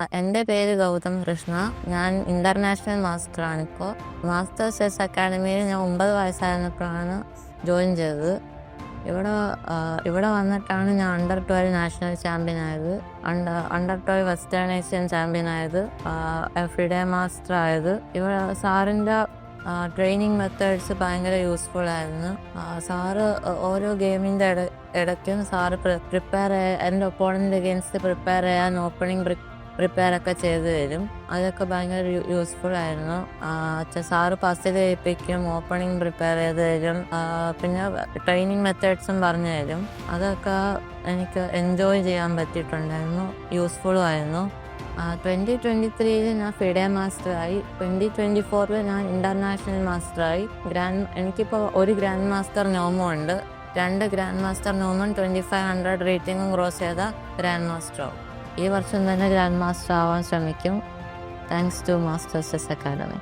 എൻ്റെ പേര് ഗൗതം കൃഷ്ണ. ഞാൻ ഇന്റർനാഷണൽ മാസ്റ്ററാണ് ഇപ്പോൾ. മാസ്റ്റേഴ്സ് ചെസ് അക്കാഡമിയിൽ ഞാൻ 9 വയസ്സായിരുന്നപ്പോഴാണ് ജോയിൻ ചെയ്തത്. ഇവിടെ വന്നിട്ടാണ് ഞാൻ അണ്ടർ 12 നാഷണൽ ചാമ്പ്യൻ ആയത്, അണ്ടർ 12 വെസ്റ്റേൺ ഏഷ്യൻ ചാമ്പ്യൻ ആയത്, FIDE മാസ്റ്റർ ആയത്. ഇവിടെ സാറിൻ്റെ ട്രെയിനിങ് മെത്തേഡ്സ് ഭയങ്കര യൂസ്ഫുൾ ആയിരുന്നു. സാറ് ഓരോ ഗെയിമിൻ്റെ ഇടയ്ക്കും സാറ് എൻ്റെ ഒപ്പോണൻ്റ് അഗെയിൻസ്റ്റ് പ്രിപ്പയർ ചെയ്യാൻ ഓപ്പണിംഗ് പ്രിപ്പയർ ഒക്കെ ചെയ്ത് തരും. അതൊക്കെ ഭയങ്കര യൂസ്ഫുൾ ആയിരുന്നു. സാറ് പസിൽ ചെയ്യിപ്പിക്കും, ഓപ്പണിംഗ് പ്രിപ്പയർ ചെയ്ത് തരും, പിന്നെ ട്രെയിനിങ് മെത്തേഡ്സും പറഞ്ഞു തരും. അതൊക്കെ എനിക്ക് എൻജോയ് ചെയ്യാൻ പറ്റിയിട്ടുണ്ടായിരുന്നു, യൂസ്ഫുള്ളും ആയിരുന്നു. 2023 ഞാൻ FIDE മാസ്റ്ററായി. 2024 ഞാൻ ഇന്റർനാഷണൽ മാസ്റ്ററായി. എനിക്കിപ്പോൾ ഒരു ഗ്രാൻഡ് മാസ്റ്റർ നോമോ ഉണ്ട്. 2 ഗ്രാൻഡ് മാസ്റ്റർ നോമും 2500 റേറ്റിംഗും ക്രോസ് ചെയ്ത ഗ്രാൻഡ് മാസ്റ്ററാവും. ഈ വർഷം തന്നെ ഗ്രാൻഡ് മാസ്റ്റർ ആവാൻ ശ്രമിക്കും. Thanks to Masters Chess academy.